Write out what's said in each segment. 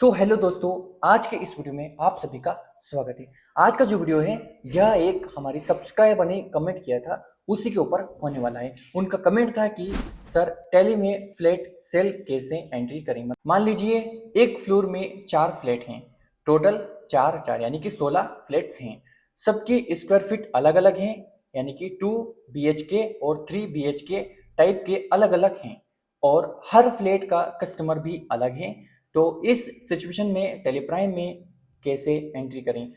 Hello दोस्तों, आज के इस वीडियो में आप सभी का स्वागत है। आज का जो वीडियो है यह एक हमारी सब्सक्राइबर ने कमेंट किया था, उसी के ऊपर होने वाला है। उनका कमेंट था कि सर टैली में फ्लैट सेल कैसे एंट्री करें। मान लीजिए एक फ्लोर में 4 फ्लैट हैं, टोटल 4 यानी कि 16 फ्लैट्स हैं। सबके स्क्वायर फीट अलग अलग हैं, यानी कि 2 BHK और 3 BHK टाइप के अलग अलग हैं, और हर फ्लैट का कस्टमर भी अलग है। तो इस सिचुएशन में टेलीप्राइम में कैसे एंट्री करें,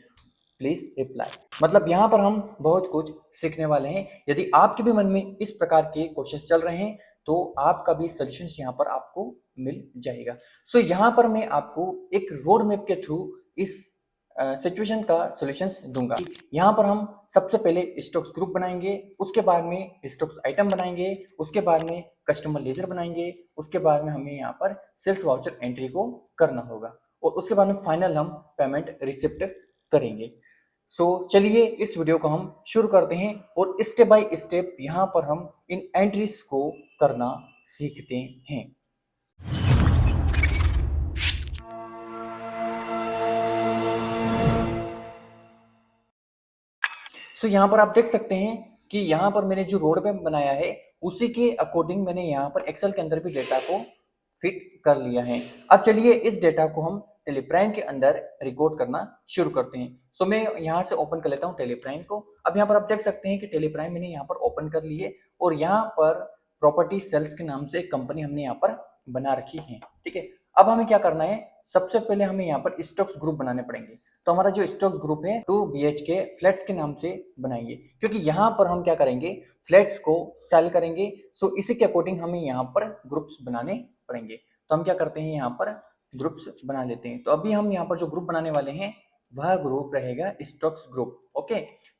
प्लीज रिप्लाई। मतलब यहाँ पर हम बहुत कुछ सीखने वाले हैं। यदि आपके भी मन में इस प्रकार के क्वेश्चंस चल रहे हैं तो आपका भी सॉल्यूशन यहाँ पर आपको मिल जाएगा। यहाँ पर मैं आपको एक रोड मैप के थ्रू इस सिचुएशन का सॉल्यूशंस दूंगा। यहाँ पर हम सबसे पहले स्टॉक्स ग्रुप बनाएंगे, उसके बाद में स्टॉक्स आइटम बनाएंगे, उसके बाद में कस्टमर लेजर बनाएंगे, उसके बाद में हमें यहाँ पर सेल्स वाउचर एंट्री को करना होगा, और उसके बाद में फाइनल हम पेमेंट रिसिप्ट करेंगे। चलिए इस वीडियो को हम शुरू करते हैं और स्टेप बाय स्टेप यहाँ पर हम इन एंट्रीज को करना सीखते हैं। यहाँ पर आप देख सकते हैं कि यहाँ पर मैंने जो रोड मैप बनाया है उसी के अकॉर्डिंग मैंने यहाँ पर एक्सेल के अंदर भी डेटा को फिट कर लिया है। अब चलिए इस डेटा को हम टेलीप्राइम के अंदर रिकॉर्ड करना शुरू करते हैं। मैं यहाँ से ओपन कर लेता हूँ टेलीप्राइम को। अब यहाँ पर आप देख सकते हैं कि टेलीप्राइम मैंने यहाँ पर ओपन कर ली है, और यहाँ पर प्रॉपर्टी सेल्स के नाम से एक कंपनी हमने यहाँ पर बना रखी है। ठीक है, अब हमें क्या करना है, सबसे पहले हमें यहाँ पर स्टॉक्स ग्रुप बनाने पड़ेंगे। तो हमारा जो स्टॉक्स ग्रुप है 2 BHK फ्लैट्स के नाम से बनाएंगे, क्योंकि यहाँ पर हम क्या करेंगे, फ्लैट्स को सेल करेंगे। इसी के अकॉर्डिंग हमें यहाँ पर ग्रुप्स बनाने पड़ेंगे। तो हम क्या करते हैं, यहाँ पर ग्रुप्स बना लेते हैं। तो अभी हम यहाँ पर जो ग्रुप बनाने वाले हैं वह ग्रुप रहेगा स्टॉक्स ग्रुप। ओके,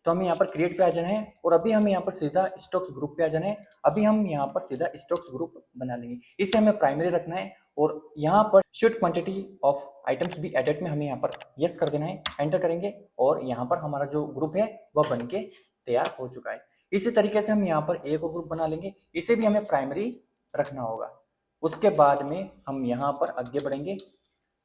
तो हमें यहाँ पर क्रिएट पे आ जाना है, और अभी हमें यहाँ पर सीधा स्टॉक्स ग्रुप पे आ जाना है। अभी हम यहाँ पर सीधा स्टॉक्स ग्रुप बना लेंगे। इसे हमें प्राइमरी रखना है, और यहाँ पर शूट क्वांटिटी ऑफ आइटम्स भी एडेड में हमें यहाँ पर यस कर देना है, एंटर करेंगे, और यहाँ पर हमारा जो ग्रुप है वह बन के तैयार हो चुका है। इसी तरीके से हम यहाँ पर एक और ग्रुप बना लेंगे, इसे भी हमें प्राइमरी रखना होगा। उसके बाद में हम यहाँ पर आगे बढ़ेंगे,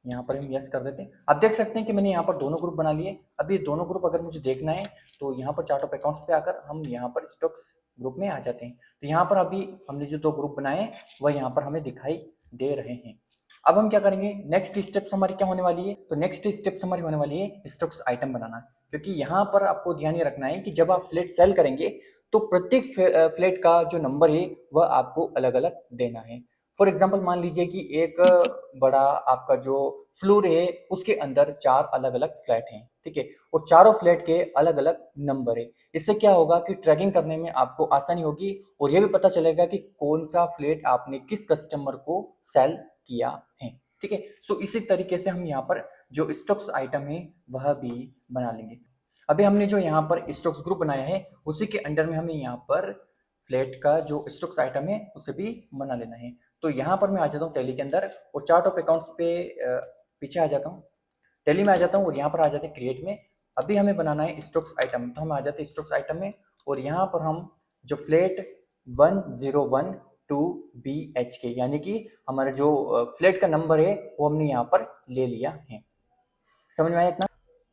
यहाँ पर हम यस कर देते हैं। आप देख सकते हैं कि मैंने यहाँ पर दोनों ग्रुप बना लिए। अब ये दोनों ग्रुप अगर मुझे देखना है तो यहाँ पर चार्ट ऑफ अकाउंट्स पे आकर हम यहाँ पर स्टॉक्स ग्रुप में आ जाते हैं। तो यहाँ पर अभी हमने जो 2 ग्रुप बनाए वह यहाँ पर हमें दिखाई दे रहे हैं। अब हम क्या करेंगे, नेक्स्ट स्टेप्स हमारी क्या होने वाली है, तो नेक्स्ट स्टेप्स हमारी होने वाली है स्टॉक्स आइटम बनाना। क्योंकि यहाँ पर आपको ध्यान ये रखना है कि जब आप फ्लैट सेल करेंगे तो प्रत्येक फ्लैट का जो नंबर है वह आपको अलग अलग देना है। फॉर एग्जाम्पल मान लीजिए कि एक बड़ा आपका जो फ्लोर है उसके अंदर 4 अलग अलग फ्लैट हैं, ठीक है, और चारों फ्लैट के अलग अलग नंबर है। इससे क्या होगा कि ट्रैकिंग करने में आपको आसानी होगी, और यह भी पता चलेगा कि कौन सा फ्लैट आपने किस कस्टमर को सेल किया है। ठीक है, इसी तरीके से हम यहाँ पर जो स्टॉक्स आइटम है वह भी बना लेंगे। अभी हमने जो यहाँ पर स्टॉक्स ग्रुप बनाया है उसी के अंडर में हमें यहाँ पर फ्लैट का जो स्टॉक्स आइटम है उसे भी बना लेना है। तो यहाँ पर मैं आ जाता हूँ टैली के अंदर, और चार्ट ऑफ अकाउंट्स पे पीछे आ जाता हूँ, टैली में आ जाता हूँ, और यहाँ पर आ जाते हैं क्रिएट में। अभी हमें बनाना है स्टॉक्स आइटम, तो हम आ जाते हैं स्टॉक्स आइटम में, और यहाँ पर हम जो फ्लैट 1012 BHK यानी कि हमारा जो फ्लैट का नंबर है वो हमने यहाँ पर ले लिया है। समझ में आया इतना?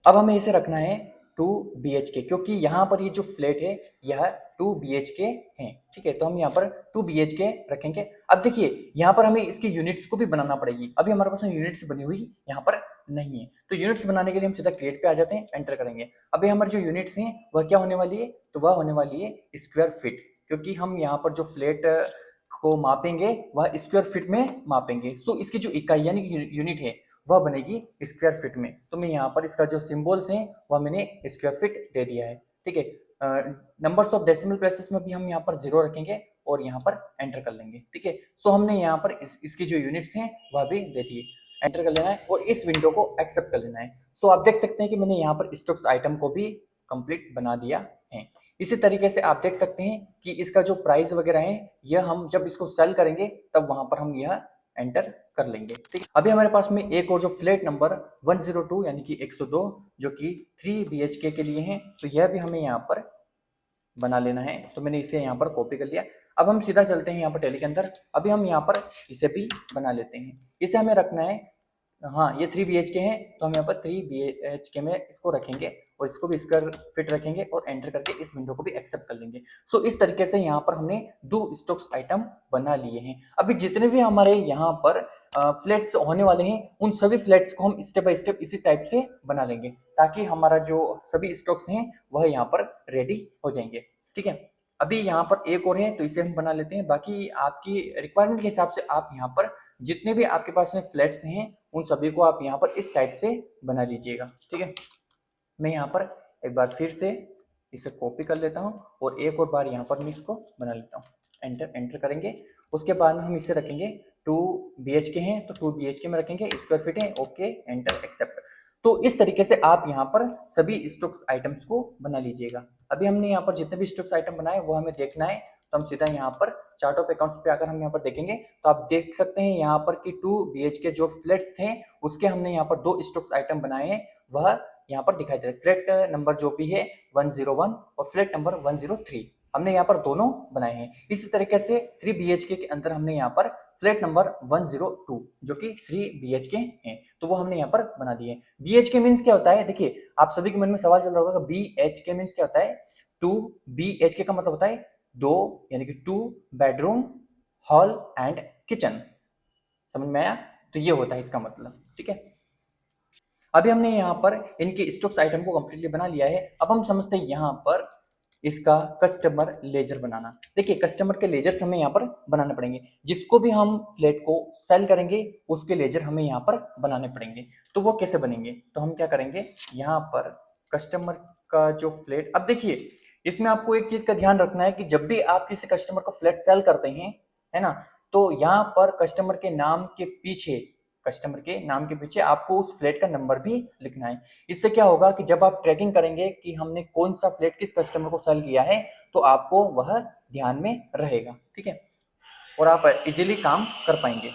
अब हमें इसे रखना है 2 BHK, क्योंकि यहाँ पर ये जो फ्लैट है यह 2 BHK है। ठीक है, तो हम यहाँ पर 2 BHK रखेंगे। अब देखिए यहाँ पर हमें इसकी यूनिट्स को भी बनाना पड़ेगी। अभी हमारे पास यूनिट्स बनी हुई यहाँ पर नहीं है, तो यूनिट्स बनाने के लिए हम सीधा क्रिएट पे आ जाते हैं, एंटर करेंगे। अभी हमारी जो यूनिट्स हैं वह क्या होने वाली है, तो वह होने वाली है स्क्वायर फीट, क्योंकि हम यहाँ पर जो फ्लैट को मापेंगे वह स्क्वायर फीट में मापेंगे। इसकी जो इकाई यानी कि यूनिट है वह बनेगी स्क्वायर फीट में। तो मैं यहाँ पर इसका जो सिंबल्स हैं वह मैंने स्क्वायर फीट दे दिया है। ठीक है, नंबर्स ऑफ डेसिमल प्लेसेस में भी हम यहाँ पर 0 रखेंगे, और यहाँ पर एंटर कर लेंगे। ठीक है, हमने यहाँ पर इसकी जो यूनिट्स हैं वह भी दे दिए, एंटर कर लेना है, और इस विंडो को एक्सेप्ट कर लेना है। आप देख सकते हैं कि मैंने यहाँ पर स्टॉक्स आइटम को भी कंप्लीट बना दिया है। इसी तरीके से आप देख सकते हैं कि इसका जो प्राइस वगैरह है यह हम जब इसको सेल करेंगे तब वहां पर हम यह एंटर कर लेंगे। ठीक है, अभी हमारे पास में एक और जो फ्लैट नंबर 102 यानी कि 102 जो कि 3 BHK के लिए है, तो यह भी हमें यहाँ पर बना लेना है। तो मैंने इसे यहाँ पर कॉपी कर लिया। अब हम सीधा चलते हैं यहाँ पर टैली के अंदर। अभी हम यहाँ पर इसे भी बना लेते हैं। इसे हमें रखना है हाँ, ये 3 BHK है, तो हम यहाँ पर 3 BHK में इसको रखेंगे और इसको भी स्क्वायर फिट रखेंगे और एंटर करके इस विंडो को भी एक्सेप्ट कर लेंगे। सो इस तरीके से यहाँ पर हमने 2 स्टॉक्स आइटम बना लिए हैं। अभी जितने भी हमारे यहाँ पर फ्लैट्स होने वाले हैं, उन सभी फ्लैट्स को हम स्टेप बाय स्टेप इसी टाइप से बना लेंगे, ताकि हमारा जो सभी स्टॉक्स हैं वह यहाँ पर रेडी हो जाएंगे। ठीक है, अभी यहाँ पर एक और है, तो इसे हम बना लेते हैं। बाकी आपकी रिक्वायरमेंट के हिसाब से आप यहाँ पर जितने भी आपके पास में फ्लैट्स हैं उन सभी को आप यहाँ पर इस टाइप से बना लीजिएगा। ठीक है, मैं यहाँ पर एक बार फिर से इसे कॉपी कर लेता हूँ और एक और बार यहाँ पर मैं इसको बना लेता हूँ। एंटर एंटर करेंगे, उसके बाद में हम इसे रखेंगे 2 BHK हैं तो 2 BHK में रखेंगे, स्क्वायर फीट है, ओके एंटर एक्सेप्ट। तो इस तरीके से आप यहाँ पर सभी स्टॉक्स आइटम्स को बना लीजिएगा। अभी हमने यहाँ पर जितने भी स्टॉक्स आइटम बनाए वो हमें देखना है, तो हम सीधा यहाँ पर चार्ट ऑफ अकाउंट्स पे आकर हम यहाँ पर देखेंगे तो आप देख सकते हैं यहाँ पर कि 2 BHK जो फ्लैट्स थे उसके हमने यहाँ पर 2 स्टॉक्स आइटम बनाए हैं, वह यहाँ पर दिखाई दे रहा है। फ्लैट नंबर जो भी है 101 और फ्लैट नंबर 103 हमने यहाँ पर दोनों बनाए हैं। इसी तरीके से 3 BHK के अंदर हमने यहाँ पर फ्लैट नंबर 102 जो कि 3 BHK है, तो वो हमने यहाँ पर बना दिए। BHK मीन्स क्या होता है, देखिए आप सभी के मन में सवाल चल रहा होगा, BHK मीन्स क्या होता है। 2 BHK का मतलब होता है 2, यानी कि 2 बेडरूम, हॉल एंड किचन। समझ में आया, तो ये होता है इसका मतलब। ठीक है, अभी हमने यहाँ पर इनके स्टॉक्स आइटम को कंप्लीटली बना लिया है। अब हम समझते हैं यहाँ पर इसका कस्टमर लेजर बनाना। देखिए कस्टमर के लेजर्स हमें यहाँ पर बनाने पड़ेंगे, जिसको भी हम फ्लैट को सेल करेंगे उसके लेजर हमें यहाँ पर बनाने पड़ेंगे। तो वो कैसे बनेंगे, तो हम क्या करेंगे, यहाँ पर कस्टमर का जो फ्लैट, अब देखिए इसमें आपको एक चीज का ध्यान रखना है कि जब भी आप किसी कस्टमर को फ्लैट सेल करते हैं, है ना, तो यहाँ पर कस्टमर के नाम के पीछे आपको उस फ्लैट का नंबर भी लिखना है। इससे क्या होगा कि जब आप ट्रैकिंग करेंगे कि हमने कौन सा फ्लैट किस कस्टमर को सेल किया है, तो आपको वह ध्यान में रहेगा। ठीक है, और आप इजीली काम कर पाएंगे।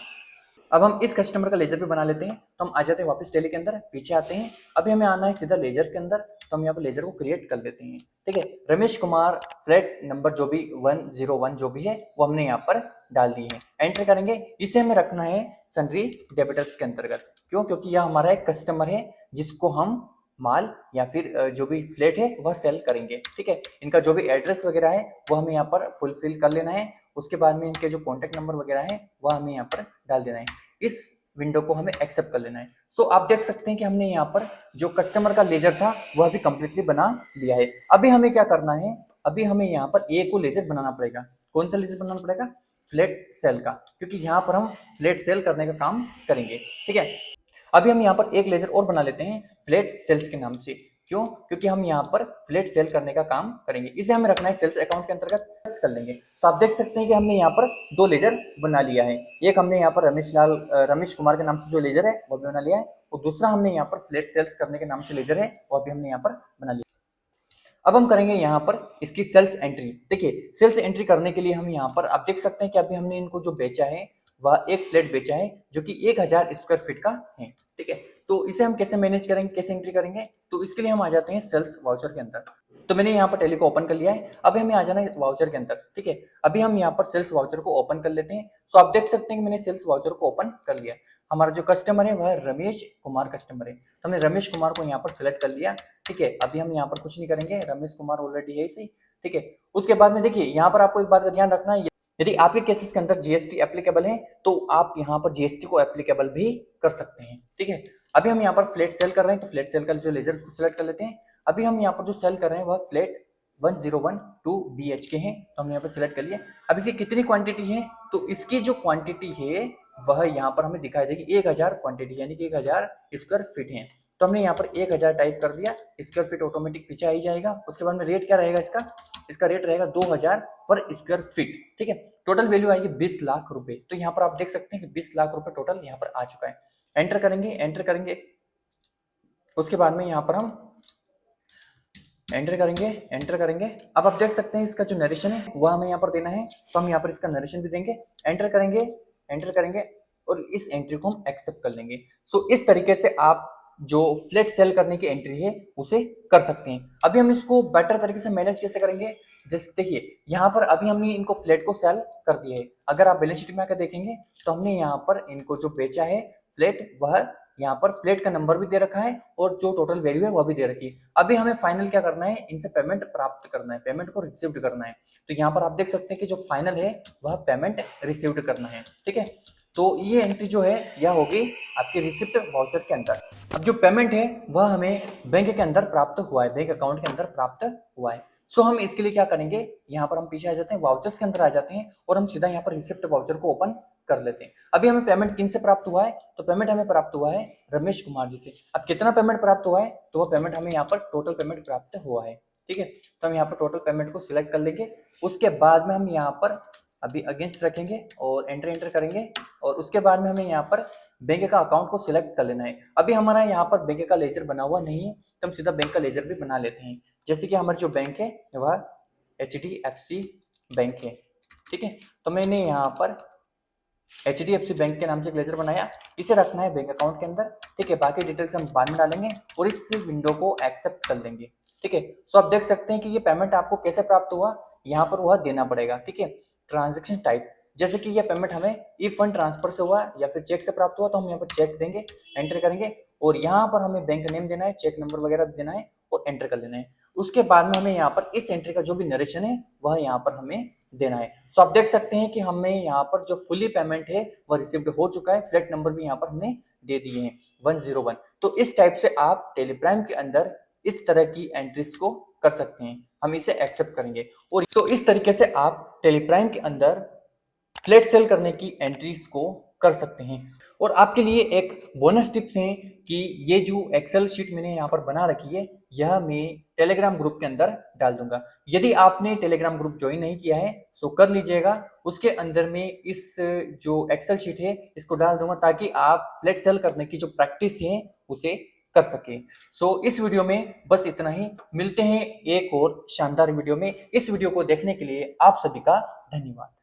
अब हम इस कस्टमर का लेजर भी बना लेते हैं, तो हम आ जाते हैं वापस टेली के अंदर, पीछे आते हैं। अभी हमें आना है सीधा लेजर के अंदर, तो हम यहाँ पर लेजर को क्रिएट कर लेते हैं। ठीक है, रमेश कुमार फ्लैट नंबर जो भी 101 जो भी है वो हमने यहाँ पर डाल दी है, एंटर करेंगे। इसे हमें रखना है सन्ड्री डेबिटर्स के अंतर्गत। क्यों, क्योंकि यह हमारा एक कस्टमर है जिसको हम माल या फिर जो भी फ्लैट है वह सेल करेंगे। ठीक है, इनका जो भी एड्रेस वगैरह है वो हमें यहाँ पर फुलफिल कर लेना है। उसके बाद में इनके जो कॉन्टैक्ट नंबर वगैरह है वह हमें यहाँ पर डाल देना है। इस विंडो को हमें एक्सेप्ट कर लेना है। सो आप देख सकते हैं कि हमने यहाँ पर जो कस्टमर का लेजर था वह भी कंप्लीटली बना दिया है। अभी हमें क्या करना है, अभी हमें यहाँ पर एक को लेजर बनाना पड़ेगा। कौन सा लेजर बनाना पड़ेगा, फ्लैट सेल का, क्योंकि यहाँ पर हम फ्लैट सेल करने का काम करेंगे। ठीक है, अभी हम यहाँ पर एक लेजर और बना लेते हैं फ्लैट सेल्स के नाम से। क्यों, क्योंकि हम यहाँ पर फ्लैट सेल करने का काम करेंगे। इसे हमें रखना है सेल्स अकाउंट के अंतर्गत, कर लेंगे। तो आप देख सकते हैं कि हमने यहाँ पर 2 लेजर बना लिया है। एक हमने यहाँ पर रमेश कुमार के नाम से जो लेजर है वो भी बना लिया है, और दूसरा हमने यहाँ पर फ्लैट सेल्स करने के नाम से लेजर है वो भी हमने यहाँ पर बना लिया। अब हम करेंगे यहाँ पर इसकी सेल्स एंट्री। देखिए सेल्स एंट्री करने के लिए हम यहाँ पर आप देख सकते हैं कि अभी हमने इनको जो बेचा है वह एक फ्लैट बेचा है जो कि 1000 स्क्वायर फीट का है। ठीक है, तो इसे हम कैसे मैनेज करेंगे, कैसे एंट्री करेंगे, तो इसके लिए हम आ जाते हैं सेल्स वाउचर के अंदर। तो मैंने यहाँ पर टैली को ओपन कर लिया है, अभी हमें आ जाना है वाउचर के अंदर। ठीक है, अभी हम यहाँ पर सेल्स वाउचर को ओपन कर लेते हैं। सो आप देख सकते हैं कि मैंने सेल्स वाउचर को ओपन कर लिया। हमारा जो कस्टमर है वह रमेश कुमार कस्टमर है, तो हमने रमेश कुमार को यहाँ पर सिलेक्ट कर लिया। ठीक है, अभी हम यहाँ पर कुछ नहीं करेंगे, रमेश कुमार ऑलरेडी है इसी। ठीक है, उसके बाद में देखिए यहाँ पर आपको एक बात का ध्यान रखना है, यदि आपके केसेस के अंदर जीएसटी एप्लीकेबल है तो आप यहाँ पर जीएसटी को एप्लीकेबल भी कर सकते हैं। ठीक है, अभी हम यहाँ पर फ्लैट सेल कर रहे हैं, तो फ्लैट सेल का जो लेजर उसको सिलेक्ट कर लेते हैं। अभी हम यहाँ पर जो सेल कर रहे हैं वह फ्लैट 1012 BHK है, तो हमने यहाँ पर सिलेक्ट कर लिया। अब इसकी कितनी क्वांटिटी है, तो इसकी जो क्वांटिटी है वह यहाँ पर हमें दिखाई देगी 1000 क्वांटिटी, यानी कि 1000 स्क्वायर फीट है। तो हमने यहाँ पर 1000 टाइप कर दिया, स्क्वायर फीट ऑटोमेटिक पीछे आ ही जाएगा। उसके बाद में रेट क्या रहेगा इसका, इसका रेट रहेगा 2000 पर स्क्वायर फीट। ठीक है, टोटल वैल्यू आएगी 20 लाख रुपए। तो यहाँ पर आप देख सकते हैं कि 20 लाख रुपए टोटल यहाँ पर आ चुका है। एंटर करेंगे, एंटर करेंगे, उसके बाद में यहाँ पर हम एंटर करेंगे, एंटर करेंगे। अब आप देख सकते हैं इसका जो नरेशन है वह हमें यहाँ पर देना है, तो हम यहाँ पर इसका नरेशन भी देंगे। एंटर करेंगे, एंटर करेंगे और इस एंट्री को हम एक्सेप्ट कर लेंगे। सो इस तरीके से आप जो फ्लैट सेल करने की एंट्री है उसे कर सकते हैं। अभी हम इसको बेटर तरीके से मैनेज कैसे करेंगे, जैसे देखिए यहाँ पर अभी हमने इनको फ्लैट को सेल कर दिया है। अगर आप बैलेंस शीट में आकर देखेंगे तो हमने यहाँ पर इनको जो बेचा है फ्लैट वह यहाँ पर फ्लैट का नंबर भी दे रखा है और जो टोटल वैल्यू है वह भी दे रखी है। अभी हमें फाइनल क्या करना है, इनसे पेमेंट प्राप्त करना है, पेमेंट को रिसीव्ड करना है। तो यहाँ पर आप देख सकते हैं कि जो फाइनल है वह पेमेंट रिसीव्ड करना है, ठीक है। तो ये एंट्री जो है यह होगी आपकी रिसिप्ट वाउचर के अंदर। अब जो पेमेंट है वह हमें बैंक के अंदर प्राप्त हुआ है, बैंक अकाउंट के अंदर प्राप्त हुआ है। सो हम इसके लिए क्या करेंगे, यहाँ पर हम पीछे आ जाते हैं, वाउचर्स के अंदर आ जाते हैं और हम सीधा यहाँ पर रिसिप्ट वाउचर को ओपन कर लेते हैं। अभी हमें पेमेंट किन से प्राप्त हुआ है, तो पेमेंट हमें प्राप्त हुआ है रमेश कुमार जी से। अब कितना पेमेंट प्राप्त हुआ है, तो वह पेमेंट हमें यहाँ पर टोटल पेमेंट प्राप्त हुआ है, ठीक है। तो हम यहाँ पर टोटल पेमेंट को सिलेक्ट कर लेंगे। उसके बाद में हम यहाँ पर अभी अगेंस्ट रखेंगे और एंटर करेंगे और उसके बाद में हमें यहाँ पर बैंक का अकाउंट को सिलेक्ट कर लेना है। अभी हमारा यहाँ पर बैंक का लेजर बना हुआ नहीं है, तो हम सीधा बैंक का लेजर भी बना लेते हैं। जैसे कि हमारी जो बैंक है वह HDFC बैंक है, ठीक है। तो मैंने यहाँ पर HDFC बैंक के नाम से एक लेजर बनाया, इसे रखना है बैंक अकाउंट के अंदर, ठीक है। बाकी डिटेल्स हम बाद में डालेंगे और इस विंडो को एक्सेप्ट कर लेंगे, ठीक है। सो आप देख सकते हैं कि ये पेमेंट आपको कैसे प्राप्त हुआ, यहाँ पर वह देना पड़ेगा, ठीक है। ट्रांजेक्शन टाइप, जैसे कि ये पेमेंट हमें ई फंड ट्रांसफर से हुआ या फिर चेक से प्राप्त हुआ, तो हम यहाँ पर चेक देंगे, एंटर करेंगे और यहाँ पर हमें बैंक नेम देना है, चेक नंबर वगैरह देना है और एंटर कर लेना है। उसके बाद में हमें यहाँ पर इस एंट्री का जो भी नरेशन है वह यहाँ पर हमें देना है। सो आप देख सकते हैं कि हमें यहाँ पर जो फुली पेमेंट है वह रिसीव्ड हो चुका है, फ्लैट नंबर भी यहाँ पर हमने दे दिए हैं 101। तो इस टाइप से आप टेलीप्राइम के अंदर इस तरह की एंट्रीज को कर सकते हैं, हम इसे एक्सेप्ट करेंगे। और तो इस तरीके से आप टेलीप्राइम के अंदर फ्लैट सेल करने की एंट्रीज को कर सकते हैं। और आपके लिए एक बोनस टिप्स है कि ये जो एक्सेल शीट मैंने यहाँ पर बना रखी है यह मैं टेलीग्राम ग्रुप के अंदर डाल दूंगा। यदि आपने टेलीग्राम ग्रुप ज्वाइन नहीं किया है तो कर लीजिएगा, उसके अंदर में इस जो एक्सेल शीट है इसको डाल दूंगा ताकि आप फ्लैट सेल करने की जो प्रैक्टिस है उसे कर सके। सो इस वीडियो में बस इतना ही, मिलते हैं एक और शानदार वीडियो में। इस वीडियो को देखने के लिए आप सभी का धन्यवाद।